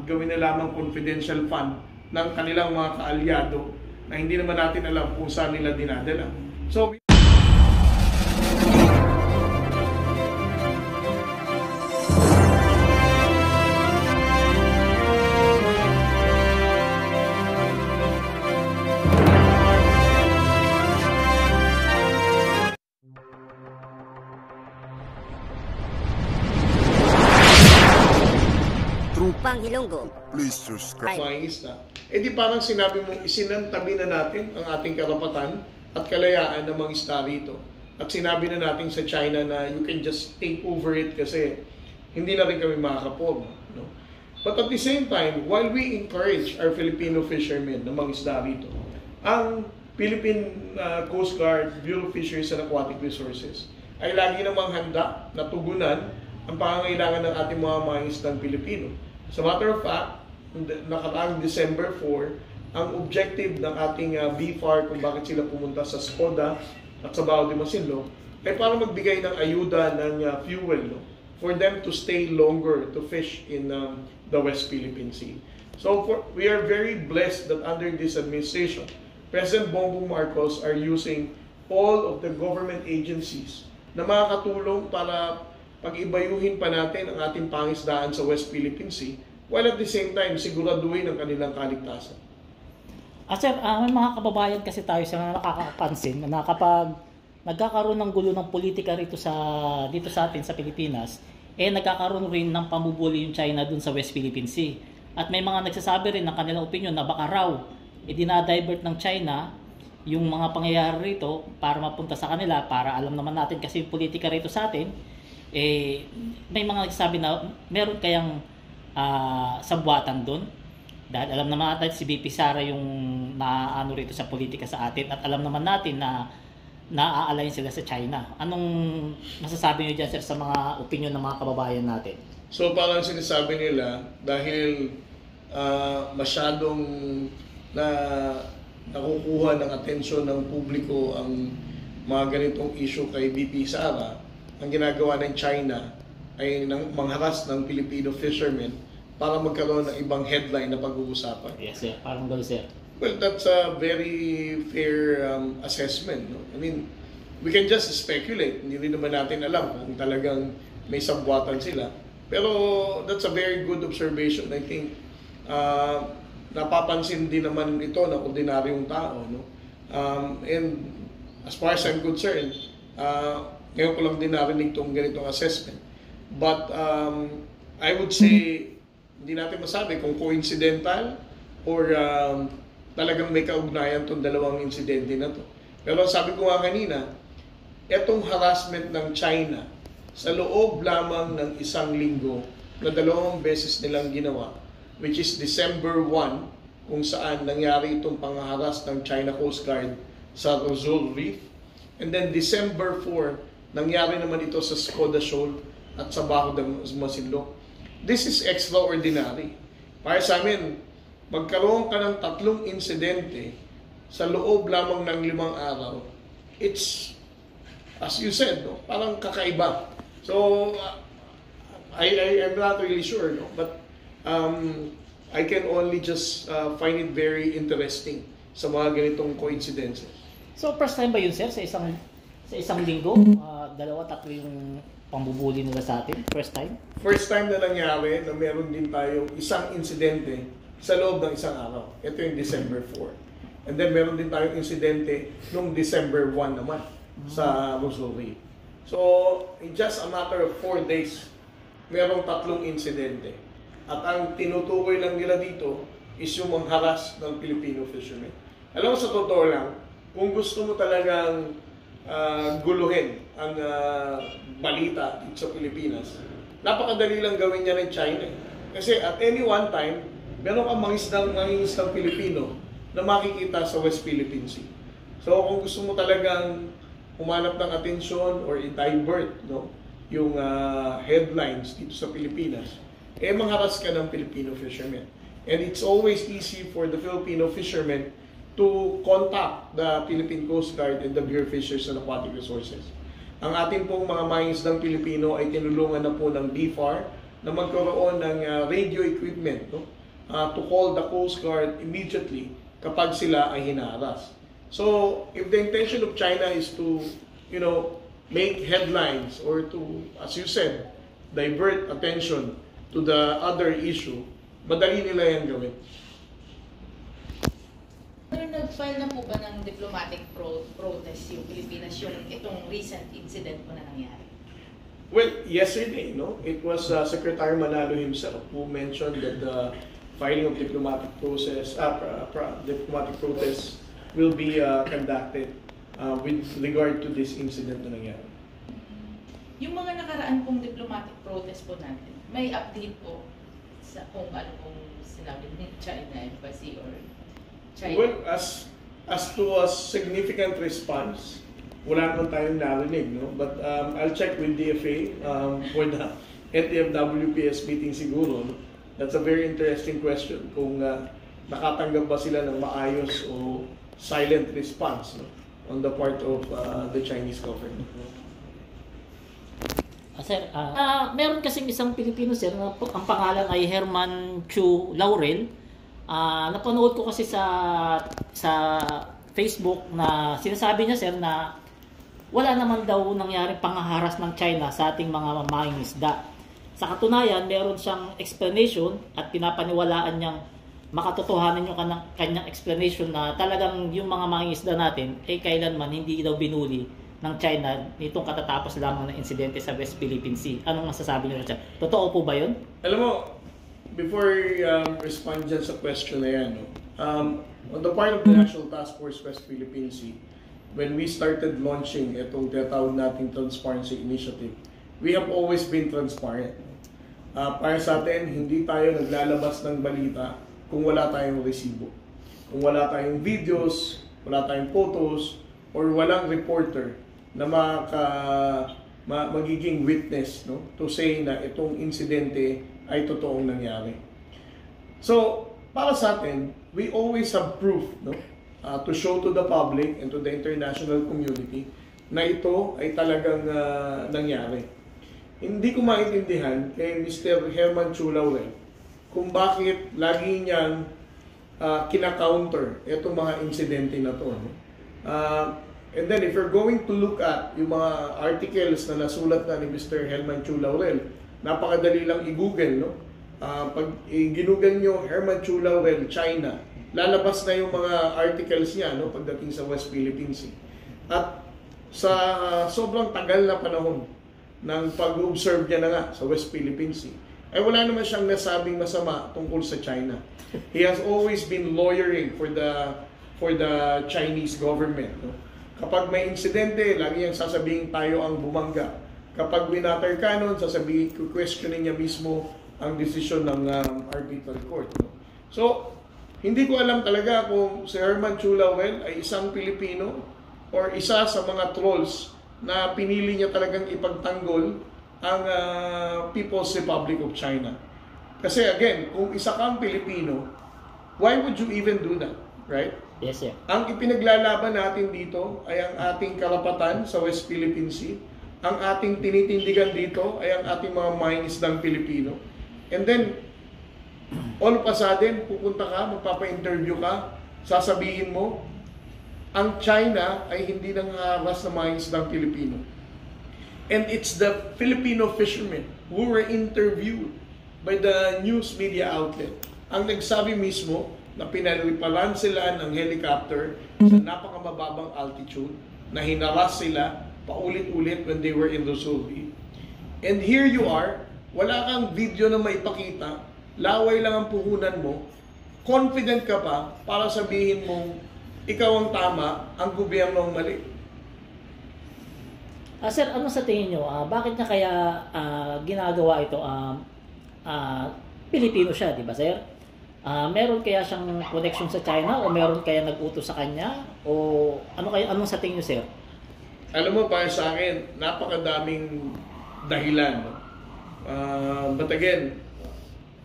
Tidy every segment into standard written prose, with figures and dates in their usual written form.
gawin na lamang confidential fund ng kanilang mga kaalyado na hindi naman natin alam kung saan nila dinadala. So, Trupang Hilonggo. Please subscribe. mga isda, di parang sinabi mo, isinantabi na natin ang ating karapatan at kalayaan ng mga isda rito. At sinabi na natin sa China na you can just take over it kasi hindi na rin kami makakapog. No? But at the same time, while we encourage our Filipino fishermen na mga isda rito, ang Philippine Coast Guard, Bureau of Fisheries and Aquatic Resources ay lagi namang handa na tugunan ang pangangailangan ng ating mga isdang Pilipino. As a matter of fact, nakaraang December 4, ang objective ng ating BFAR kung bakit sila pumunta sa Skoda at sa Bao de Masinloc ay para magbigay ng ayuda ng fuel, no? For them to stay longer to fish in the West Philippine Sea. So we are very blessed that under this administration, President Bongbong Marcos are using all of the government agencies na makakatulong para pag-ibayuhin pa natin ang ating pangisdaan sa West Philippine Sea while at the same time siguraduhin ang kanilang kaligtasan. Sir, may mga kababayan kasi tayo sa nakakapansin na kapag nagkakaroon ng gulo ng politika dito sa atin sa Pilipinas, nagkakaroon rin ng pambubuli yung China dun sa West Philippine Sea. At may mga nagsasabi rin ng kanilang opinion na baka raw dinadivert ng China yung mga pangyayari rito para mapunta sa kanila, para alam naman natin kasi yung politika rito sa atin, may mga nagsasabi na meron kayang sabwatan doon. Dahil alam naman natin si BP Sara yung naano rito sa politika sa atin at alam naman natin na naa-align sila sa China. Anong masasabi niyo dyan, sir, sa mga opinion ng mga kababayan natin? So parang sinasabi nila dahil masyadong nakukuha ng atensyon ng publiko ang mga ganitong issue kay BP Sara, ang ginagawa ng China ay mangharas ng Filipino fishermen para magkaroon ng ibang headline na pag-uusapan. Yes, sir. Parang gano'n, sir. Well, that's a very fair assessment. No? I mean, we can just speculate. Hindi rin naman natin alam kung talagang may sabwatan sila. Pero that's a very good observation. I think napapansin din naman ito ng ordinaryong tao. No? And as far as I'm concerned, ngayon ko lang din narinig itong ganitong assessment. But I would say, hindi natin masabi kung coincidental or talagang may kaugnayan itong dalawang insidente na to. Pero sabi ko nga kanina, itong harassment ng China sa loob lamang ng isang linggo na 2 beses nilang ginawa, which is December 1, kung saan nangyari itong pangharas ng China Coast Guard sa Rosol Reef, and then December 4, nangyari naman ito sa Skoda Shoal at sa Bao de Masinloc. This is extraordinary. Para sa amin, magkaroon ka ng 3 insidente sa loob lamang ng 5 araw. It's, as you said, no, parang kakaiba. So, I'm not really sure, no, but I can only just find it very interesting sa mga ganitong coincidences. So, first time ba yun, sir, sa isang linggo? 2-3 yung pambubuli nila sa atin? First time? First time na nangyari na meron din tayong isang insidente sa loob ng isang araw. Ito yung December 4. And then meron din tayong insidente noong December 1 naman sa Rosol. So, in just a matter of 4 days, merong 3 insidente. At ang tinutukoy lang nila dito is yung mangharas ng Filipino fishermen. Alam mo, sa totoo lang, kung gusto mo talagang guluhin ang balita dito sa Pilipinas, napakadali lang gawin niya ng China. Kasi at any one time, meron kang mangingisdang Pilipino na makikita sa West Philippine Sea. So kung gusto mo talagang humanap ng atensyon or i-divert, no, yung headlines dito sa Pilipinas, mangharas ka ng Filipino fishermen. And it's always easy for the Filipino fishermen to contact the Philippine Coast Guard and the Bureau of Fisheries and Aquatic Resources. Ang ating pong mga mangingisdang Pilipino ay tinulungan na po ng BFAR na magkaroon ng radio equipment, no? To call the Coast Guard immediately kapag sila ay hinaharas. So, if the intention of China is to, make headlines or to, as you said, divert attention to the other issue, madali nila yan gawin. Pero nag-file na po ba ng diplomatic protest yung Pilipinas yung itong recent incident po na nangyari? Well, yesterday, it was Secretary Manalo himself who mentioned that the filing of diplomatic protests will be conducted with regard to this incident na nangyari. Yung mga nakaraan pong diplomatic protest po natin, may update po sa kung ano pong sinabi ng China Embassy or China? Well, as to a significant response, wala naman tayong narinig, no? But I'll check with DFA for the NTF-WPS meeting siguro. No? That's a very interesting question kung nakatanggap ba sila ng maayos o silent response, no? On the part of the Chinese government. Sir, meron kasing isang Pilipino, sir, na ang pangalan ay Herman Chu Laurel. Napanood ko kasi sa Facebook na sinasabi niya, sir, na wala naman daw nangyaring pangaharas ng China sa ating mga mangingisda. Sa katunayan, meron siyang explanation at pinapaniwalaan niyang makatotohanan yung kanyang explanation na talagang yung mga mangingisda natin ay kailanman hindi daw binuli ng China nitong katatapos lamang ng insidente sa West Philippine Sea. Anong masasabi niyo na? Totoo po ba yun? Alam mo, before respond dyan sa question na yan, on the part of the National Task Force West Philippine Sea, when we started launching itong tinatawag nating Transparency Initiative, we have always been transparent. Para sa atin, hindi tayo naglalabas ng balita kung wala tayong resibo. Kung wala tayong videos, wala tayong photos, or walang reporter na magiging witness, no, to say na itong insidente ay totoong nangyari. So, para sa atin, we always have proof, no, to show to the public and to the international community na ito ay talagang nangyari. Hindi ko maintindihan kay Mr. Herman Chu Laurel kung bakit lagi niyang kina-counter itong mga insidente na to. No? And then if you're going to look at yung mga articles na nasulat na ni Mr. Herman Chu Laurel, napakadali lang i-google, no? Pag i-google nyo Herman Chu Laurel, China, lalabas na yung mga articles niya, no, pagdating sa West Philippine Sea. At sa sobrang tagal na panahon ng pag-observe niya na nga sa West Philippine Sea, ay wala naman siyang nasabing masama tungkol sa China. He has always been lawyering for the Chinese government, no? Kapag may insidente, lagi niyang sasabihin tayo ang bumangga. Kapag winater ka nun, sasabihin, questionin niya mismo ang desisyon ng arbitral court. No? So, hindi ko alam talaga kung si Herman Chu Laurel ay isang Pilipino or isa sa mga trolls na pinili niya talagang ipagtanggol ang People's Republic of China. Kasi again, kung isa kang Pilipino, why would you even do that? Right? Yes, sir. Ang ipinaglalaban natin dito ay ang ating karapatan sa West Philippine Sea. Ang ating tinitindigan dito ay ang ating mga mangingisdang Pilipino. And then, all of a sudden, pupunta ka, magpapa-interview ka, sasabihin mo, ang China ay hindi nangaharas na mangingisdang Pilipino. And it's the Filipino fishermen who were interviewed by the news media outlet ang nagsabi mismo na pinaliparan sila ng helicopter sa napakamababang altitude, na hinaras sila paulit-ulit when they were in Rosolvi. And here you are, wala kang video na maipakita, laway lang ang puhunan mo, confident ka pa para sabihin mong ikaw ang tama, ang gobyerno ang mali. Sir, ano sa tingin nyo? Bakit niya kaya ginagawa ito? Pilipino siya, di ba, sir? Meron kaya siyang connection sa China o meron kaya nag-utos sa kanya? O anong sa tingin nyo, sir? Alam mo, para sa akin, napakadaming dahilan. No? But again,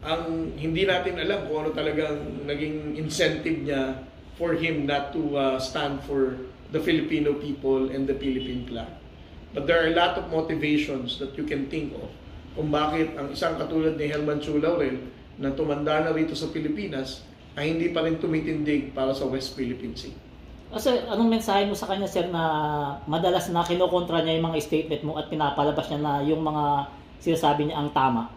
ang hindi natin alam kung ano talagang naging incentive niya for him not to stand for the Filipino people and the Philippine flag. But there are a lot of motivations that you can think of kung bakit ang isang katulad ni Herman Chu Laurel na tumanda na rito sa Pilipinas ay hindi pa rin tumitindig para sa West Philippine Sea. Kasi anong mensahe mo sa kanya, sir, na madalas na kinokontra niya yung mga statement mo at pinapalabas niya na yung mga sinasabi niya ang tama?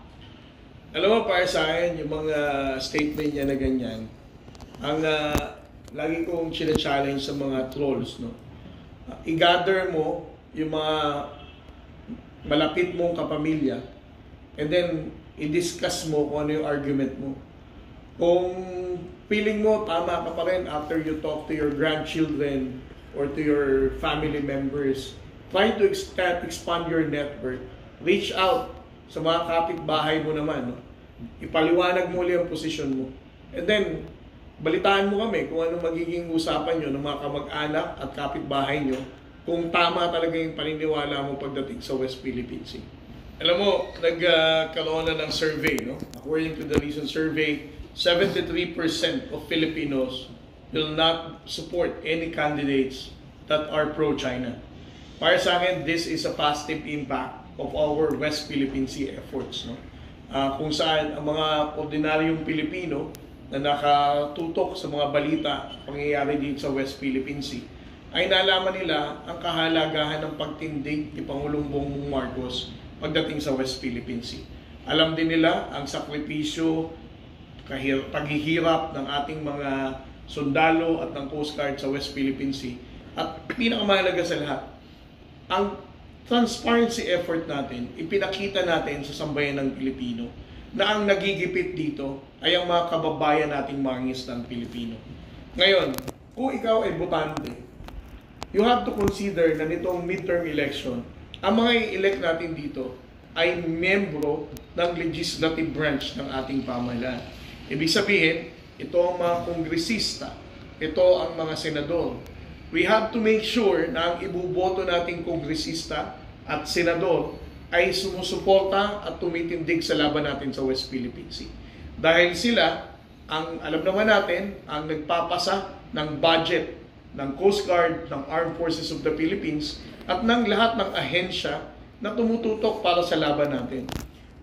Alam mo, para sa akin, yung mga statement niya na ganyan, ang lagi kong challenge sa mga trolls, no? I-gather mo yung mga malapit mong kapamilya and then i-discuss mo kung ano yung argument mo. Kung feeling mo tama ka pa rin after you talk to your grandchildren or to your family members, try to expand your network. Reach out sa mga kapitbahay mo naman. No? Ipaliwanag mo ulit ang posisyon mo. And then, balitaan mo kami kung ano magiging usapan nyo ng mga kamag-anak at kapitbahay nyo kung tama talaga yung paniniwala mo pagdating sa West Philippine Sea. Alam mo, nagkaroon na ng survey. No? According to the recent survey, 73% of Filipinos will not support any candidates that are pro-China. Para sa akin, this is a positive impact of our West Philippine Sea efforts. No? Kung saan ang mga ordinaryong Pilipino na nakatutok sa mga balita pangyayari dito sa West Philippine Sea, ay nalaman nila ang kahalagahan ng pagtindig ni Pangulong Bongbong Marcos pagdating sa West Philippine Sea. Alam din nila ang sakripisyo, paghihirap ng ating mga sundalo at ng Coast Guard sa West Philippine Sea. At pinakamahalaga sa lahat, ang transparency effort natin, ipinakita natin sa sambayan ng Pilipino na ang nagigipit dito ay ang mga kababayan nating mangingisdang Pilipino. Ngayon, kung ikaw ay botante, you have to consider na nitong midterm election, ang mga i-elect natin dito ay membro ng legislative branch ng ating pamahalaan. Ibig sabihin, ito ang mga kongresista, ito ang mga senador. We have to make sure na ang ibuboto nating kongresista at senador ay sumusuporta at tumitindig sa laban natin sa West Philippine Sea. Dahil sila, alam naman natin, ang nagpapasa ng budget ng Coast Guard, ng Armed Forces of the Philippines, at ng lahat ng ahensya na tumututok para sa laban natin.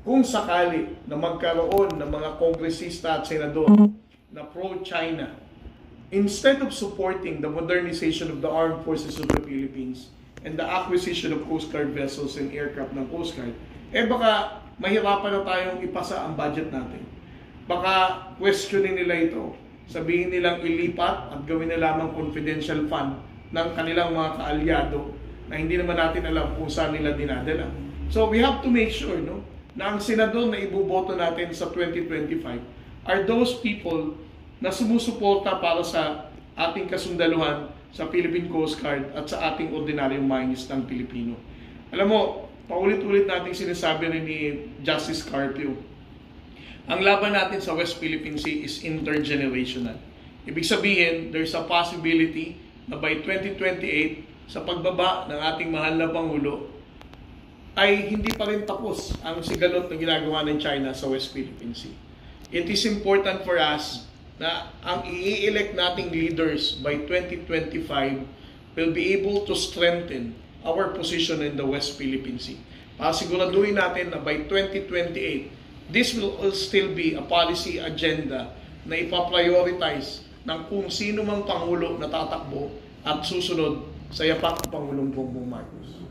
Kung sakali na magkaroon ng mga kongresista at senador na pro-China, instead of supporting the modernization of the Armed Forces of the Philippines and the acquisition of Coast Guard vessels and aircraft ng Coast Guard, baka mahirapan na tayong ipasa ang budget natin. Baka questionin nila ito, sabihin nilang ilipat at gawin na lamang confidential fund ng kanilang mga kaalyado na hindi naman natin alam kung saan nila dinadala. So we have to make sure, no, na ang senador na ibuboto natin sa 2025 are those people na sumusuporta para sa ating kasundaluhan sa Philippine Coast Guard at sa ating ordinaryong mangingisdang Pilipino. Alam mo, paulit-ulit nating sinasabi rin ni Justice Carpio, ang laban natin sa West Philippine Sea is intergenerational. Ibig sabihin, there's a possibility na by 2028, sa pagbaba ng ating mahal na Pangulo, ay hindi pa rin tapos ang sigalot na ginagawa ng China sa West Philippine Sea. It is important for us na ang i-elect nating leaders by 2025 will be able to strengthen our position in the West Philippine Sea. Para siguraduhin natin na by 2028, this will still be a policy agenda na ipaprioritize ng kung sino mang Pangulo na tatakbo at susunod sa yapak ng Pangulong Bongbong Marcos.